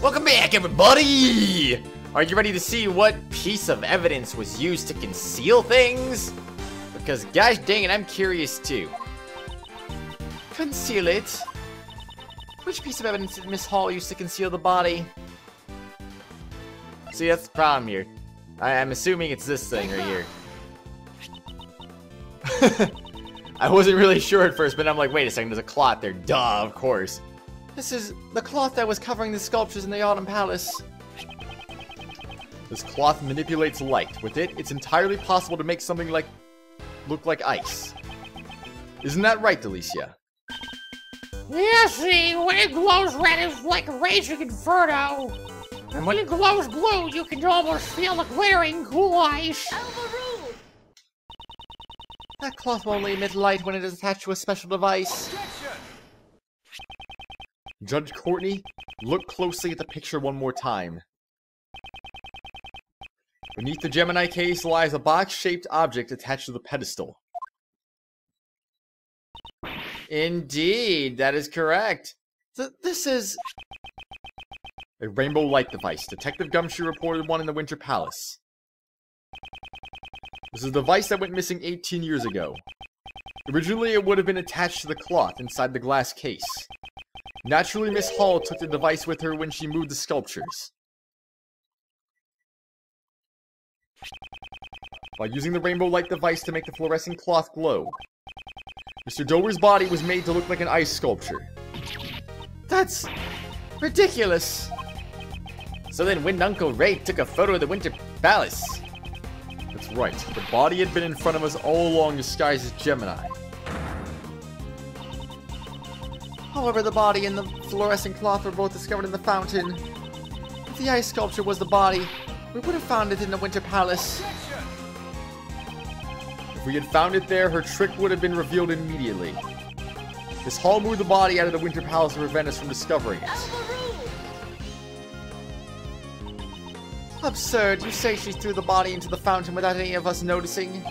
Welcome back, everybody! Are you ready to see what piece of evidence was used to conceal things? Because gosh dang it, I'm curious too. Conceal it? Which piece of evidence did Miss Hall use to conceal the body? See, that's the problem here. I'm assuming it's this thing right here. I wasn't really sure at first, but I'm like, wait a second, there's a cloth there. Duh, of course. This is the cloth that was covering the sculptures in the Autumn Palace. This cloth manipulates light. With it, it's entirely possible to make something look like ice. Isn't that right, Delicia? Yeah, see, when it glows red, it's like a raging inferno. And when it glows blue, you can almost feel the glittering cool ice. That cloth will only emit light when it is attached to a special device. Judge Courtney, look closely at the picture one more time. Beneath the Gemini case lies a box-shaped object attached to the pedestal. Indeed, that is correct. This is a rainbow light device. Detective Gumshoe reported one in the Winter Palace. This is a device that went missing 18 years ago. Originally, it would have been attached to the cloth inside the glass case. Naturally, Miss Hall took the device with her when she moved the sculptures. By using the rainbow light device to make the fluorescent cloth glow, Mr. Dover's body was made to look like an ice sculpture. That's ridiculous. So then when Uncle Ray took a photo of the Winter Palace. That's right. The body had been in front of us all along, disguised as Gemini. However, the body and the fluorescent cloth were both discovered in the fountain. If the ice sculpture was the body, we would have found it in the Winter Palace. If we had found it there, her trick would have been revealed immediately. Miss Hall moved the body out of the Winter Palace to prevent us from discovering it. Absurd. You say she threw the body into the fountain without any of us noticing?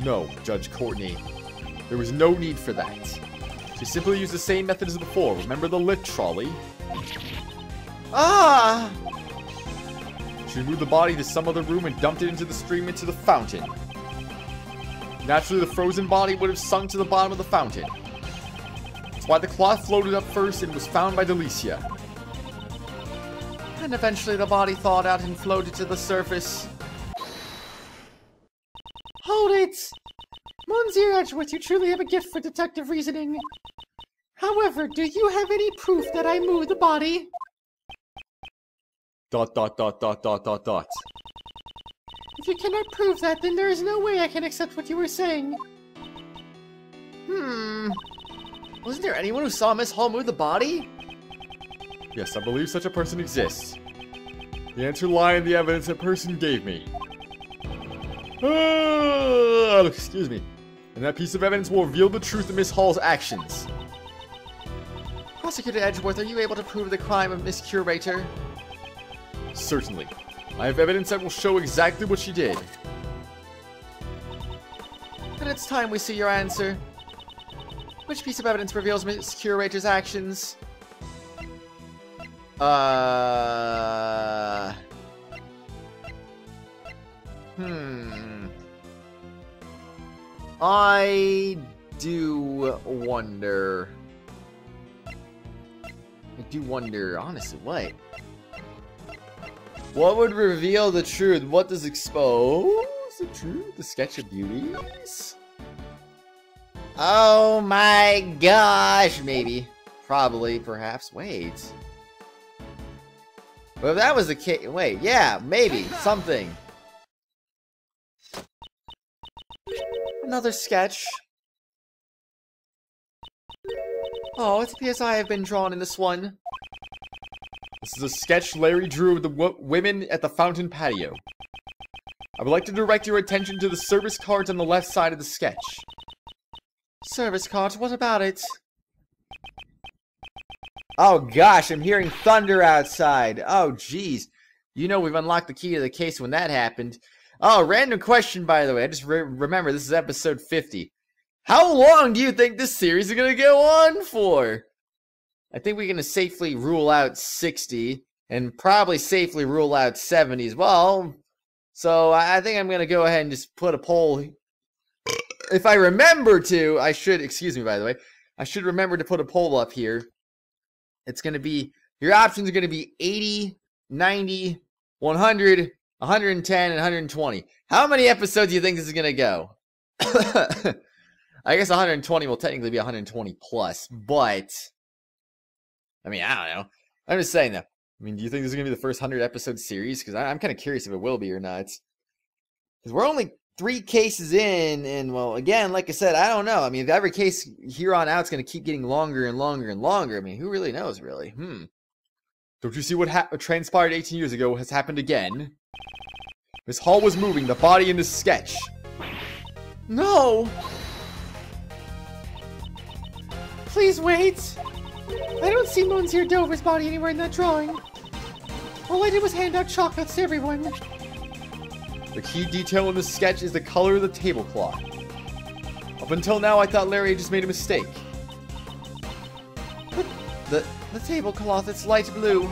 No, Judge Courtney. There was no need for that. She simply used the same method as before. Remember the lift trolley? Ah! She moved the body to some other room and dumped it into the stream into the fountain. Naturally, the frozen body would have sunk to the bottom of the fountain. That's why the cloth floated up first and was found by Delicia. And eventually the body thawed out and floated to the surface. Hold it! Monsieur Edgeworth, you truly have a gift for detective reasoning. However, do you have any proof that I moved the body? ... If you cannot prove that, then there is no way I can accept what you were saying. Wasn't there anyone who saw Miss Hall move the body? Yes, I believe such a person exists. The answer lies in the evidence that person gave me. Excuse me. And that piece of evidence will reveal the truth of Miss Hall's actions. Prosecutor Edgeworth, are you able to prove the crime of Miss Curator? Certainly. I have evidence that will show exactly what she did. Then it's time we see your answer. Which piece of evidence reveals Miss Curator's actions? I do wonder. Honestly, what? What would reveal the truth? What does expose the truth? The sketch of beauties? Oh my gosh, maybe. Probably, perhaps. Wait. Well, if that was the case, wait, yeah, maybe, something. Another sketch. Oh, it appears I have been drawn in this one. This is a sketch Larry drew of the women at the fountain patio. I would like to direct your attention to the service cards on the left side of the sketch. Service cards? What about it? Oh gosh, I'm hearing thunder outside. Oh jeez. You know we've unlocked the key to the case when that happened. Oh, random question by the way. I just remember this is episode 50. How long do you think this series is going to go on for? I think we're going to safely rule out 60 and probably safely rule out 70 as well. So I think I'm going to go ahead and just put a poll. If I remember to, I should, excuse me by the way, I should remember to put a poll up here. It's going to be, your options are going to be 80, 90, 100, 110, and 120. How many episodes do you think this is going to go? I guess 120 will technically be 120 plus, but I mean, I don't know. I'm just saying though. I mean, do you think this is going to be the first 100 episode series? Because I'm kind of curious if it will be or not. Because we're only 3 cases in, and well, again, like I said, I don't know. I mean, if every case here on out is going to keep getting longer and longer and longer, I mean, who really knows, really? Don't you see what transpired 18 years ago has happened again? Miss Hall was moving the body in this sketch. No! Please wait. I don't see Monsieur Dover's body anywhere in that drawing. All I did was hand out chocolates to everyone. The key detail in this sketch is the color of the tablecloth. Up until now, I thought Larry had just made a mistake. But the tablecloth, it's light blue.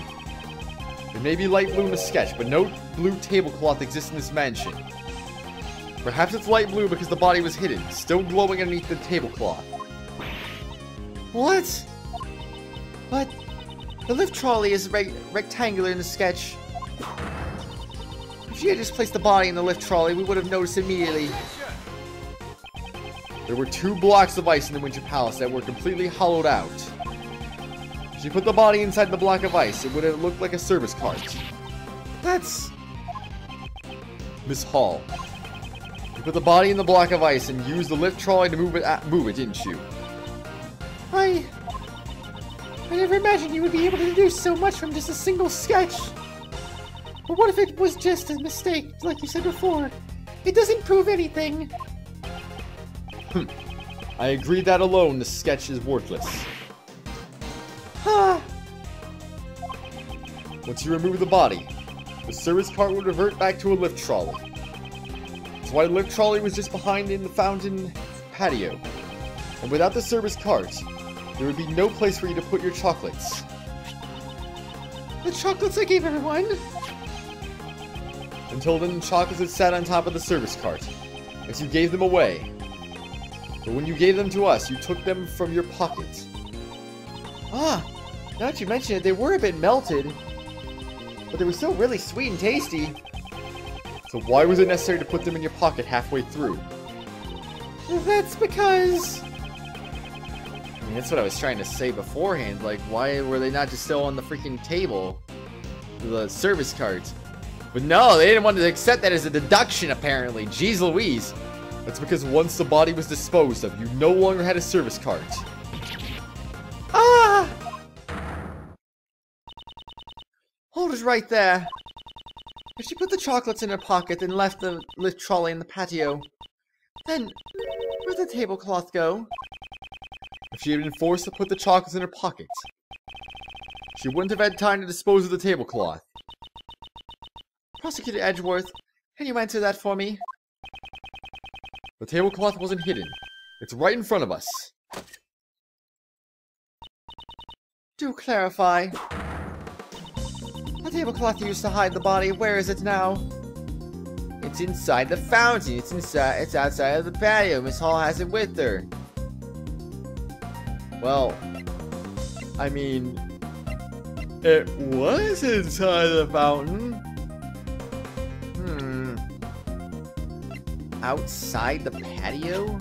It may be light blue in the sketch, but no blue tablecloth exists in this mansion. Perhaps it's light blue because the body was hidden, still glowing underneath the tablecloth. What? But the lift trolley is rectangular in the sketch. If she had just placed the body in the lift trolley, we would have noticed immediately. There were 2 blocks of ice in the Winter Palace that were completely hollowed out. If she put the body inside the block of ice, it would have looked like a service cart. That's... Miss Hall. You put the body in the block of ice and used the lift trolley to move it, didn't you? I never imagined you would be able to deduce so much from just a single sketch. But what if it was just a mistake, like you said before? It doesn't prove anything. I agree that alone the sketch is worthless. Once you remove the body, the service cart would revert back to a lift trolley. That's why the lift trolley was just behind in the fountain patio. And without the service cart, there would be no place for you to put your chocolates. The chocolates I gave everyone? Until then, the chocolates had sat on top of the service cart, as you gave them away. But when you gave them to us, you took them from your pocket. Ah, now that you mention it, they were a bit melted. But they were still really sweet and tasty. So why was it necessary to put them in your pocket halfway through? That's because... I mean, that's what I was trying to say beforehand. Like, why were they not just still on the freaking table? The service cards. But no, they didn't want to accept that as a deduction, apparently. Jeez Louise. That's because once the body was disposed of, you no longer had a service cart. Ah! Hold it right there. If she put the chocolates in her pocket and left the lift trolley in the patio, then where'd the tablecloth go? If she had been forced to put the chocolates in her pocket, she wouldn't have had time to dispose of the tablecloth. Prosecutor Edgeworth, can you answer that for me? The tablecloth wasn't hidden. It's right in front of us. Do clarify. The tablecloth used to hide the body. Where is it now? It's inside the fountain. It's outside of the patio. Miss Hall has it with her. Well, I mean, it was inside the fountain. Outside the patio?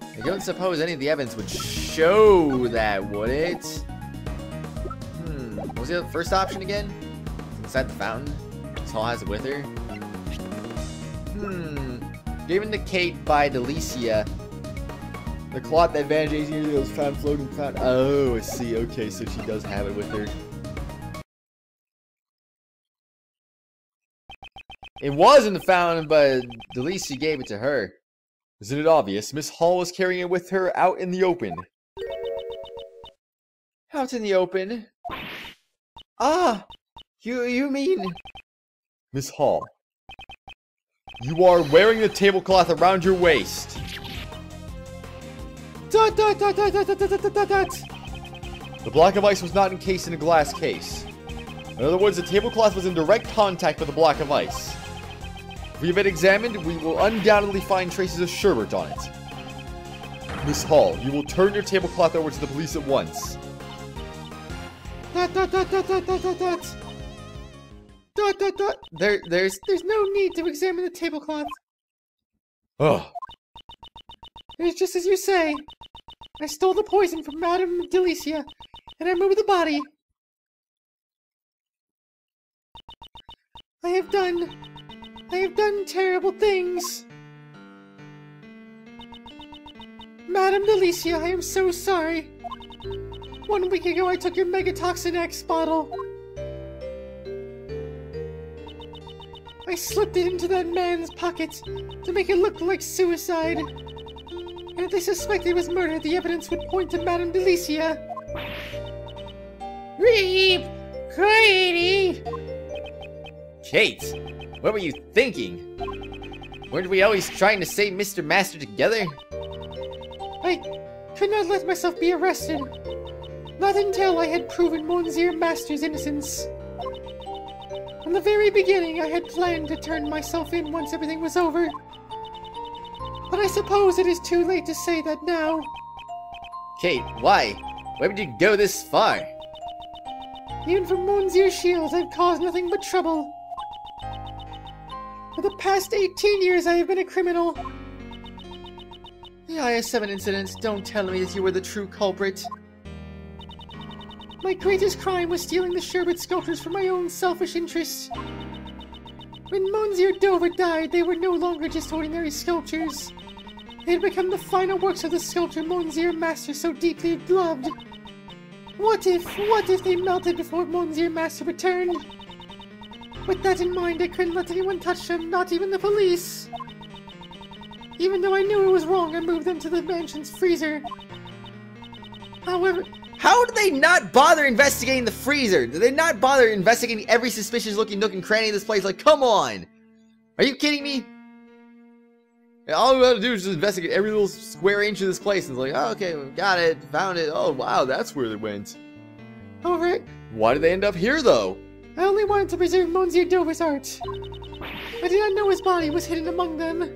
I don't suppose any of the evidence would show that, would it? What was the first option again? Inside the fountain? Miss Hall has it with her? Given to Kate by Delicia. The cloth that Van 18 years ago was found floating fountain. Oh, I see. Okay, so she does have it with her. It was in the fountain, but Delicia gave it to her. Isn't it obvious? Miss Hall was carrying it with her out in the open. Out in the open? Ah! You mean... Miss Hall. You are wearing the tablecloth around your waist. Dot dot dot dot dot dot dot dot dot dot. The block of ice was not encased in a glass case. In other words, the tablecloth was in direct contact with the block of ice. If we have it examined, we will undoubtedly find traces of sherbet on it. Miss Hall, you will turn your tablecloth over to the police at once. Dot dot dot dot dot dot dot dot. Dot dot dot. There's no need to examine the tablecloth. Ugh. It's just as you say. I stole the poison from Madame Delicia, and I moved the body. I have done terrible things. Madame Delicia, I am so sorry. 1 week ago I took your Megatoxin X bottle. I slipped it into that man's pocket to make it look like suicide. And if they suspect it was murder, the evidence would point to Madame Delicia. Reap! Grady! Kate, what were you thinking? Weren't we always trying to save Mr. Master together? I could not let myself be arrested. Not until I had proven Monsieur Master's innocence. From the very beginning, I had planned to turn myself in once everything was over. But I suppose it is too late to say that now. Kate, why? Why would you go this far? Even for Monsieur Shields, I've caused nothing but trouble. For the past 18 years, I have been a criminal. The IS-7 incidents don't tell me that you were the true culprit. My greatest crime was stealing the sherbet sculptures for my own selfish interest. When Monsieur Dover died, they were no longer just ordinary sculptures. They had become the final works of the sculptor Monsieur Master so deeply loved. What if they melted before Monsieur Master returned? With that in mind, I couldn't let anyone touch them, not even the police. Even though I knew it was wrong, I moved them to the mansion's freezer. However... How did they not bother investigating the freezer? Did they not bother investigating every suspicious looking nook and cranny of this place? Like, come on! Are you kidding me? All we gotta do is just investigate every little square inch of this place. And it's like, oh, okay, we got it, found it. Oh, wow, that's where they went. However... Why did they end up here, though? I only wanted to preserve Monsieur Dover's art. I did not know his body was hidden among them.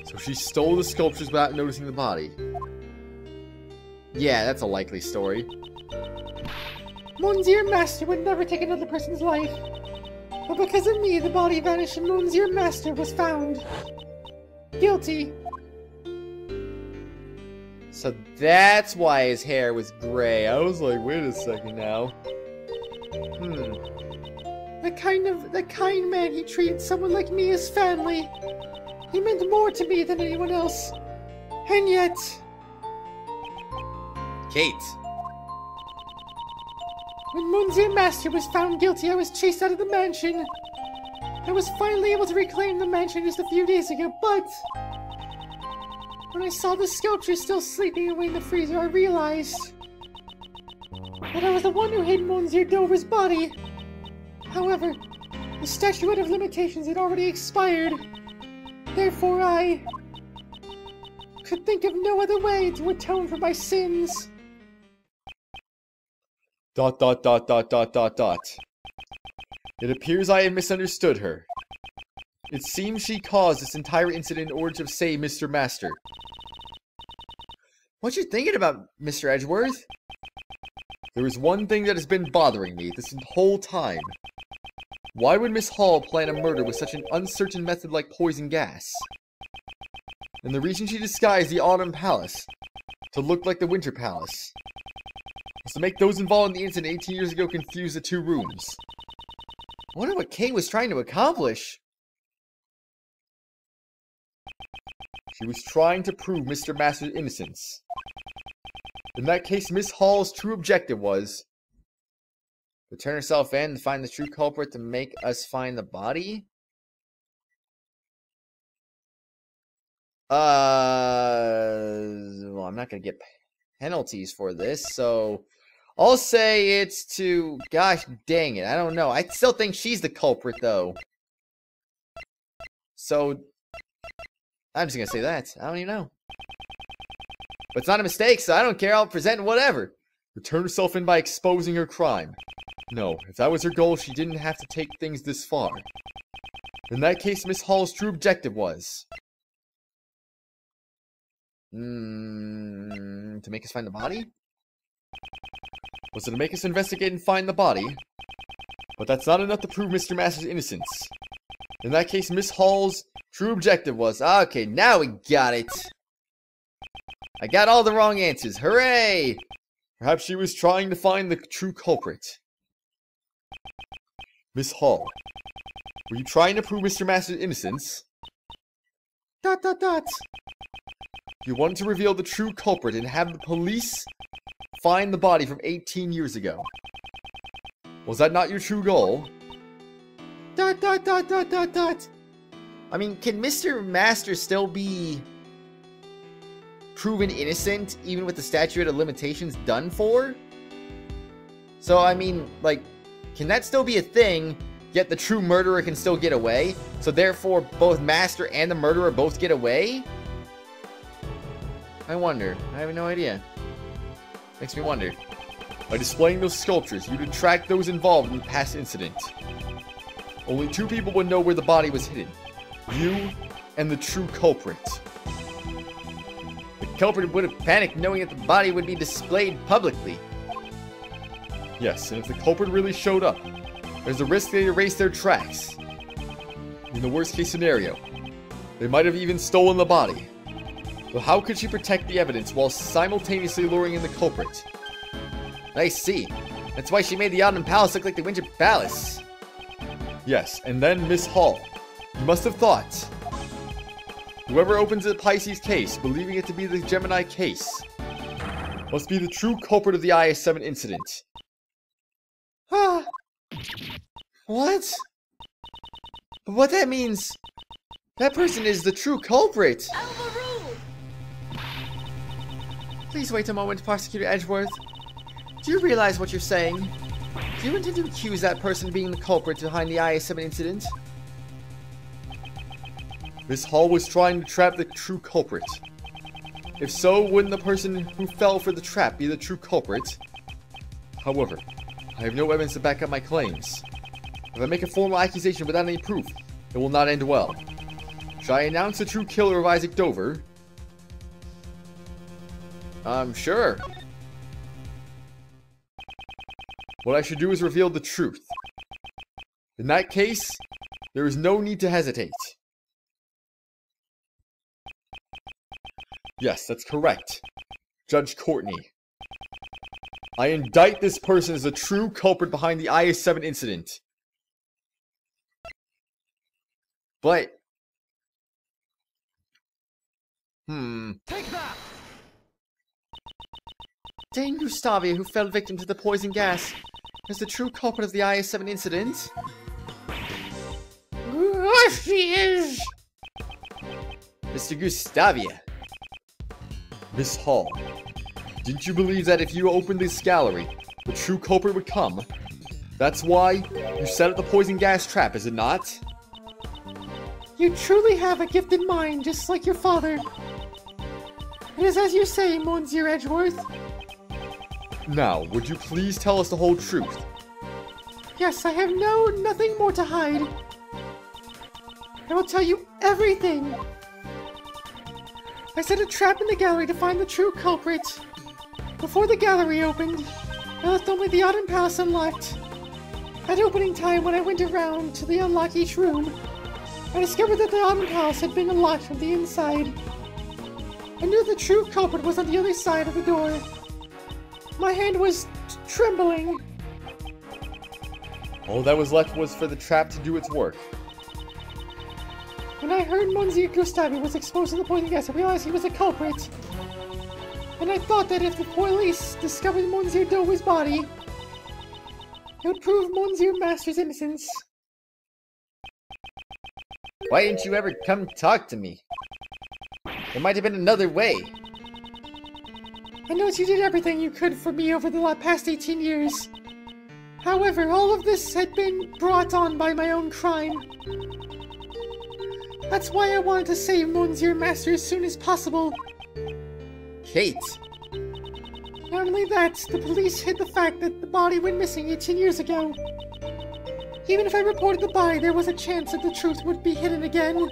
So she stole the sculptures without noticing the body. Yeah, that's a likely story. Monsieur Master would never take another person's life. But because of me, the body vanished and Monsieur Master was found. Guilty. So that's why his hair was gray. I was like, wait a second now. The kind man he treated someone like me as family. He meant more to me than anyone else. And yet... Kate. When Monsieur Master was found guilty, I was chased out of the mansion. I was finally able to reclaim the mansion just a few days ago, but... when I saw the sculpture still sleeping away in the freezer, I realized... that I was the one who hid Monsieur Dover's body. However, the statute of limitations had already expired. Therefore, I... could think of no other way to atone for my sins. ... It appears I have misunderstood her. It seems she caused this entire incident in order to save Mr. Master. What you thinking about, Mr. Edgeworth? There is one thing that has been bothering me this whole time. Why would Miss Hall plan a murder with such an uncertain method like poison gas? And the reason she disguised the Autumn Palace to look like the Winter Palace was to make those involved in the incident 18 years ago confuse the two rooms. I wonder what Kay was trying to accomplish. She was trying to prove Mr. Master's innocence. In that case, Miss Hall's true objective was to turn herself in to find the true culprit to make us find the body? Well, I'm not gonna get penalties for this, so I'll say it's to... Gosh dang it, I don't know. I still think she's the culprit, though. So, I'm just gonna say that. I don't even know. But it's not a mistake, so I don't care. I'll present whatever. To turn herself in by exposing her crime. No, if that was her goal, she didn't have to take things this far. In that case, Miss Hall's true objective was... to make us find the body? Was it to make us investigate and find the body? But that's not enough to prove Mr. Master's innocence. In that case, Miss Hall's true objective was... Okay, now we got it. I got all the wrong answers. Hooray! Perhaps she was trying to find the true culprit. Miss Hall, were you trying to prove Mr. Master's innocence? ... You wanted to reveal the true culprit and have the police find the body from 18 years ago. Was that not your true goal? ... I mean, can Mr. Master still be proven innocent even with the statute of limitations done for? So, I mean, like, can that still be a thing, yet the true murderer can still get away? So therefore, both Master and the murderer both get away? I wonder. I have no idea. Makes me wonder. By displaying those sculptures, you detract those involved in the past incident. Only 2 people would know where the body was hidden. You and the true culprit. The culprit would have panicked knowing that the body would be displayed publicly. Yes, and if the culprit really showed up, there's a risk they erase their tracks. In the worst case scenario, they might have even stolen the body. But how could she protect the evidence while simultaneously luring in the culprit? I see. That's why she made the Autumn Palace look like the Winter Palace. Yes, and then Miss Hall. You must have thought. Whoever opens the Pisces case, believing it to be the Gemini case, must be the true culprit of the IS-7 incident. What? But what that means... That person is the true culprit! Please wait a moment, Prosecutor Edgeworth. Do you realize what you're saying? Do you intend to accuse that person of being the culprit behind the IS-7 incident? Miss Hall was trying to trap the true culprit. If so, wouldn't the person who fell for the trap be the true culprit? However, I have no evidence to back up my claims. If I make a formal accusation without any proof, it will not end well. Should I announce the true killer of Isaac Dover? Sure. What I should do is reveal the truth. In that case, there is no need to hesitate. Yes, that's correct. Judge Courtney. I indict this person as the true culprit behind the IS-7 incident. But... Take that! Dane Gustavia, who fell victim to the poison gas, is the true culprit of the IS-7 incident? She is! Mr. Gustavia. Miss Hall, didn't you believe that if you opened this gallery, the true culprit would come? That's why you set up the poison gas trap, is it not? You truly have a gifted mind, just like your father. It is as you say, Monsieur Edgeworth. Now, would you please tell us the whole truth? Yes, I have nothing more to hide. I will tell you everything. I set a trap in the gallery to find the true culprit. Before the gallery opened, I left only the Autumn Palace unlocked. At opening time, when I went around to unlock each room, I discovered that the Autumn Palace had been unlocked from the inside. I knew the true culprit was on the other side of the door. My hand was trembling. All that was left was for the trap to do its work. When I heard Monsieur Gustavi was exposed to the poison gas, I realized he was a culprit. And I thought that if the police discovered Monsieur Dover's body, it would prove Monsieur Master's innocence. Why didn't you ever come talk to me? There might have been another way. I know you did everything you could for me over the past 18 years. However, all of this had been brought on by my own crime. That's why I wanted to save Monsieur Master as soon as possible. Kate. Not only that, the police hid the fact that the body went missing 18 years ago. Even if I reported the body, there was a chance that the truth would be hidden again.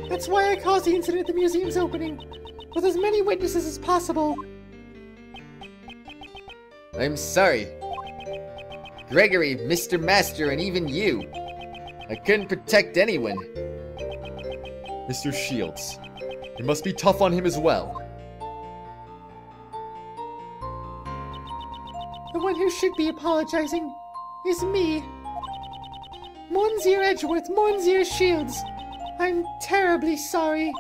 That's why I caused the incident at the museum's opening, with as many witnesses as possible. I'm sorry. Gregory, Mr. Master, and even you. I couldn't protect anyone. Mr. Shields, you must be tough on him as well. The one who should be apologizing is me. Monsieur Edgeworth, Monsieur Shields. I'm terribly sorry.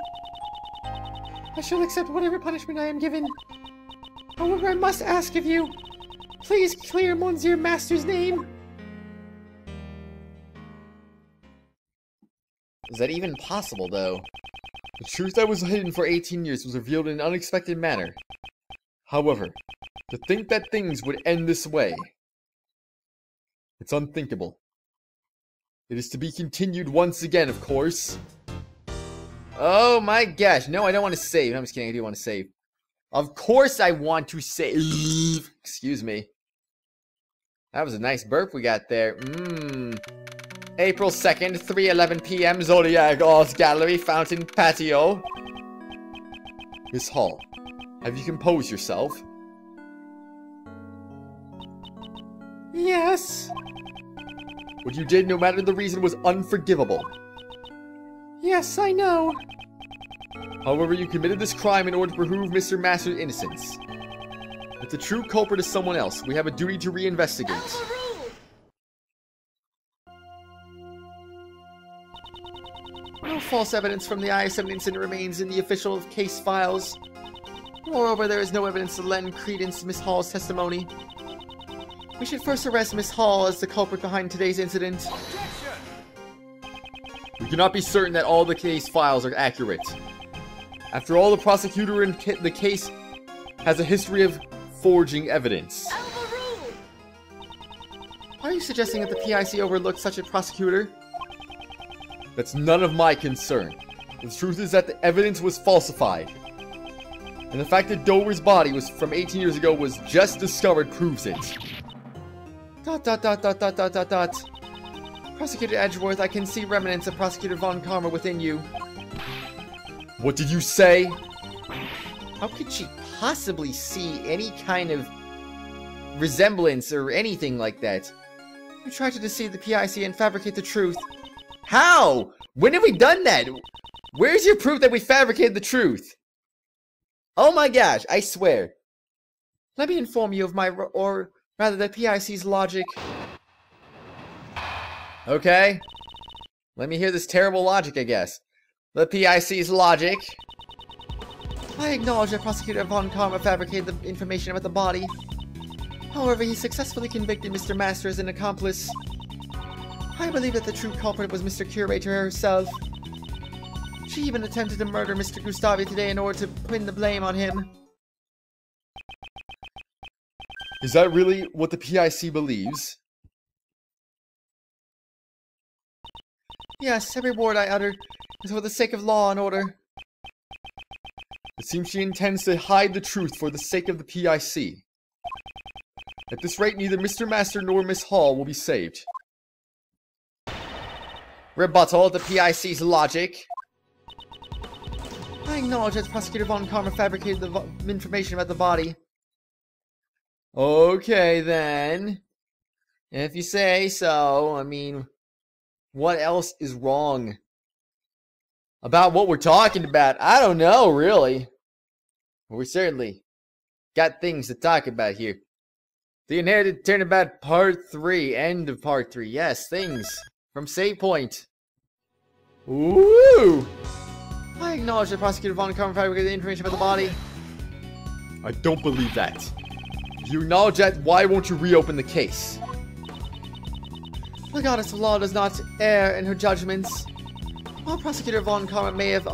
I shall accept whatever punishment I am given. However, I must ask of you, please clear Monsieur Master's name. Is that even possible, though? The truth that was hidden for 18 years was revealed in an unexpected manner. However, to think that things would end this way, it's unthinkable. It is to be continued once again, of course. Oh my gosh, no, I don't want to save. I'm just kidding, I do want to save. Of course I want to save. Excuse me. That was a nice burp we got there. April 2nd, 3:11 p.m. Zodiac Art Gallery, Fountain Patio. Miss Hall, have you composed yourself? Yes. What you did, no matter the reason, was unforgivable. Yes, I know. However, you committed this crime in order to prove Mr. Master's innocence. If the true culprit is someone else, we have a duty to reinvestigate. No false evidence from the I-7 incident remains in the official case files. Moreover, there is no evidence to lend credence to Miss Hall's testimony. We should first arrest Miss Hall as the culprit behind today's incident. We cannot be certain that all the case files are accurate. After all, the prosecutor in the case has a history of forging evidence. Are you suggesting that the PIC overlooked such a prosecutor? That's none of my concern. The truth is that the evidence was falsified. And the fact that Dover's body was from 18 years ago was just discovered proves it. ... Prosecutor Edgeworth, I can see remnants of Prosecutor Von Karma within you. What did you say? How could she possibly see any kind of resemblance or anything like that? You tried to deceive the PIC and fabricate the truth. How? When have we done that? Where's your proof that we fabricated the truth? Oh my gosh, I swear. Let me inform you of my, or rather the PIC's logic. Okay. Let me hear this terrible logic, I guess. The PIC's logic. I acknowledge that Prosecutor Von Karma fabricated the information about the body. However, he successfully convicted Mr. Master as an accomplice. I believe that the true culprit was Mr. Curator herself. She even attempted to murder Mr. Gustavi today in order to pin the blame on him. Is that really what the PIC believes? Yes, every word I utter is for the sake of law and order. It seems she intends to hide the truth for the sake of the PIC. At this rate, neither Mr. Master nor Miss Hall will be saved. Rebuttal the PIC's logic. I acknowledge that Prosecutor Von Karma fabricated the information about the body. Okay, then. If you say so, I mean, what else is wrong about what we're talking about? I don't know, really. We certainly got things to talk about here. The Inherited Turnabout Part 3. End of Part 3. Yes, things from Save Point. Ooh! I acknowledge that Prosecutor Von Karma fabricated the information about the body. I don't believe that. If you acknowledge that, why won't you reopen the case? The goddess of law does not err in her judgments. While Prosecutor Von Karma may have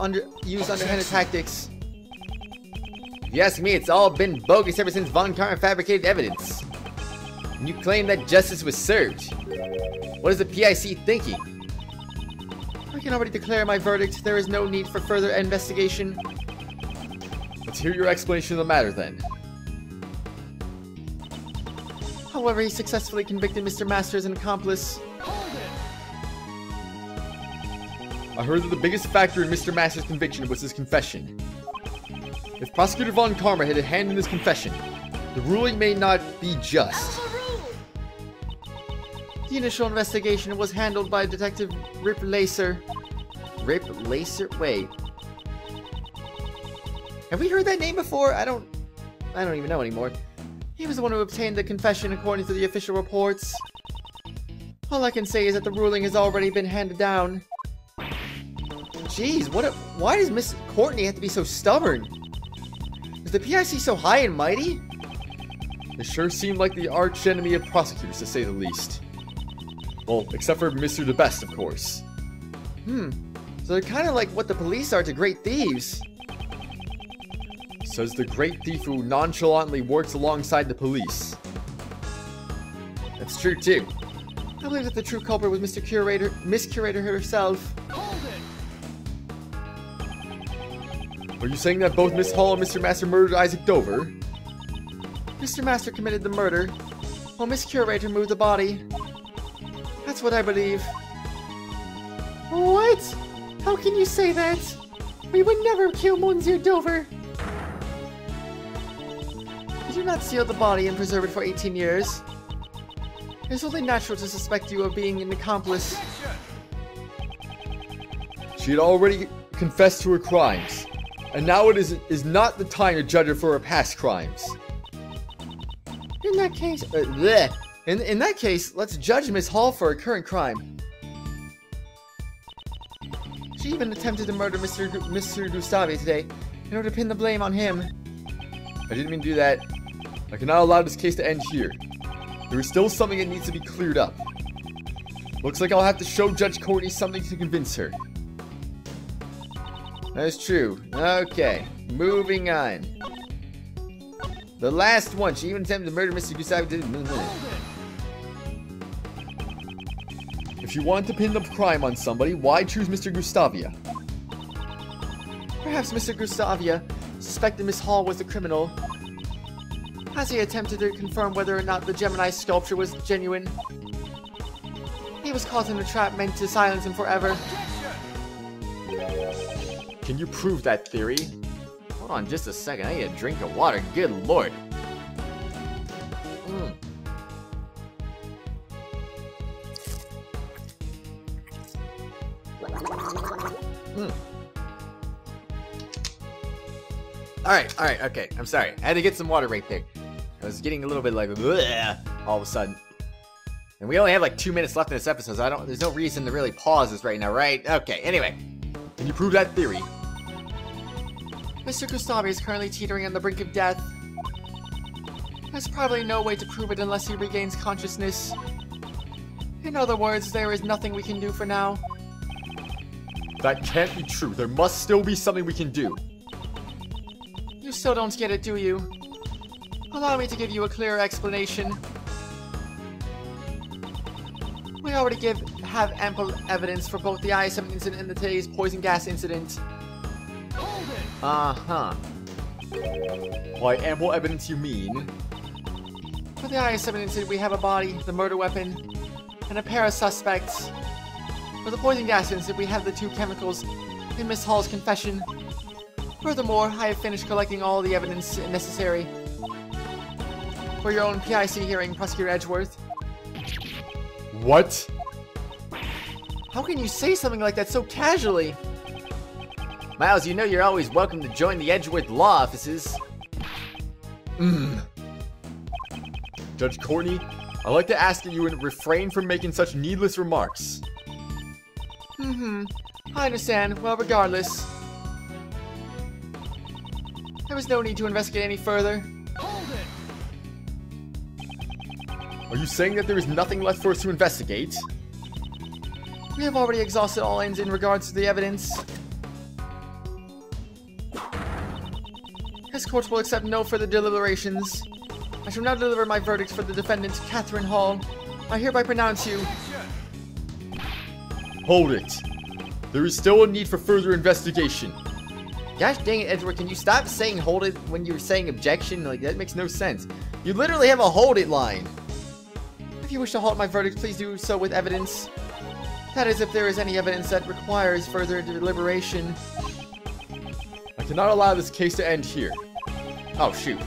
used underhanded tactics, if you ask me, it's all been bogus ever since Von Karma fabricated evidence. And you claim that justice was served. What is the PIC thinking? I can already declare my verdict. There is no need for further investigation. Let's hear your explanation of the matter then. However, he successfully convicted Mr. Master as an accomplice. I heard that the biggest factor in Mr. Master's conviction was his confession. If Prosecutor Von Karma had a hand in his confession, the ruling may not be just. The initial investigation was handled by Detective Rip Lacer. Rip Lacer? Wait. Have we heard that name before? I don't even know anymore. He was the one who obtained the confession according to the official reports. All I can say is that the ruling has already been handed down. Jeez, why does Miss Courtney have to be so stubborn? Is the PIC so high and mighty? They sure seem like the arch enemy of prosecutors, to say the least. Well, except for Mr. the Best, of course. So they're kind of like what the police are to great thieves. Says the great thief who nonchalantly works alongside the police. That's true too. I believe that the true culprit was Miss Curator herself. Are you saying that both Miss Hall and Mr. Master murdered Isaac Dover? Mr. Master committed the murder, while Miss Curator moved the body. That's what I believe. What? How can you say that? We would never kill Monsieur Dover. Did you not seal the body and preserve it for 18 years? It's only natural to suspect you of being an accomplice. She had already confessed to her crimes, and now it is not the time to judge her for her past crimes. In that case... In that case, let's judge Miss Hall for her current crime. She even attempted to murder Mr. Gustavi today, in order to pin the blame on him. I didn't mean to do that. I cannot allow this case to end here. There is still something that needs to be cleared up. Looks like I'll have to show Judge Courtney something to convince her. That is true. Okay, moving on. The last one. She even attempted to murder Mr. Gustavi. If you want to pin the crime on somebody, why choose Mr. Gustavia? Perhaps Mr. Gustavia suspected Miss Hall was the criminal, as he attempted to confirm whether or not the Gemini sculpture was genuine. He was caught in a trap meant to silence him forever. Can you prove that theory? Hold on just a second, I need a drink of water, good lord. Alright, okay, I'm sorry. I had to get some water right there. I was getting a little bit like, bleh, all of a sudden. And we only have like 2 minutes left in this episode, so there's no reason to really pause this right now, right? Okay, anyway. Can you prove that theory? Mr. Gustavi is currently teetering on the brink of death. There's probably no way to prove it unless he regains consciousness. In other words, there is nothing we can do for now. That can't be true. There must still be something we can do. You still don't get it, do you? Allow me to give you a clearer explanation. We already have ample evidence for both the IS-7 incident and the today's poison gas incident. Uh-huh. By ample evidence you mean? For the IS-7 incident, we have a body, the murder weapon, and a pair of suspects. For the poison gas incident, we have the 2 chemicals in Miss Hall's confession. Furthermore, I have finished collecting all the evidence necessary for your own PIC hearing, Prosecutor Edgeworth. What? How can you say something like that so casually? Miles, you know you're always welcome to join the Edgeworth law offices. Judge Courtney, I'd like to ask that you refrain from making such needless remarks. I understand. Well, regardless, there was no need to investigate any further. Are you saying that there is nothing left for us to investigate? We have already exhausted all ends in regards to the evidence. This court will accept no further deliberations. I shall now deliver my verdict for the defendant, Catherine Hall. I hereby pronounce you... Hold it. There is still a need for further investigation. Gosh dang it, Edgeworth, can you stop saying hold it when you're saying objection? Like, that makes no sense. You literally have a hold it line. If you wish to halt my verdict, please do so with evidence. That is, if there is any evidence that requires further deliberation. I cannot allow this case to end here. Oh, shoot.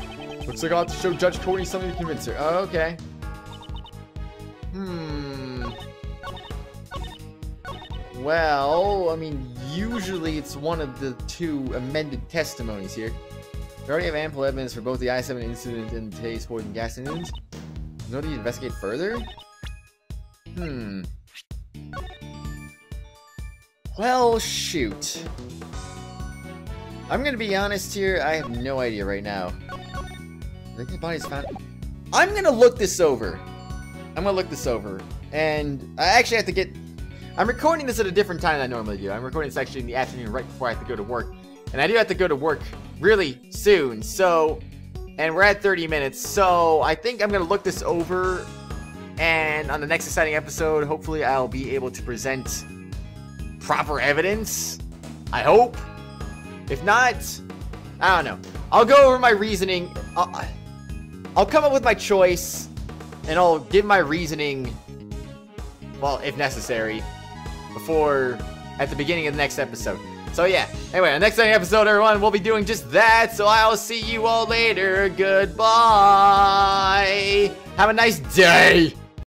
Looks like I'll have to show Judge Cody something to convince her. Oh, okay. Well, I mean, usually it's one of the 2 amended testimonies here. We already have ample evidence for both the I-7 incident and today's poison gas incident. No need to investigate further? Well, shoot. I'm gonna be honest here, I have no idea right now. I think the body's found. I'm gonna look this over. And I actually have to get. I'm recording this at a different time than I normally do. I'm recording this actually in the afternoon right before I have to go to work. And I do have to go to work really soon, so. And we're at 30 minutes, so I think I'm gonna look this over. And on the next exciting episode, hopefully I'll be able to present proper evidence. I hope. If not, I don't know. I'll go over my reasoning. I'll come up with my choice, and I'll give my reasoning, well, if necessary, at the beginning of the next episode. So yeah, anyway, on the next episode, everyone, we'll be doing just that, so I'll see you all later. Goodbye. Have a nice day.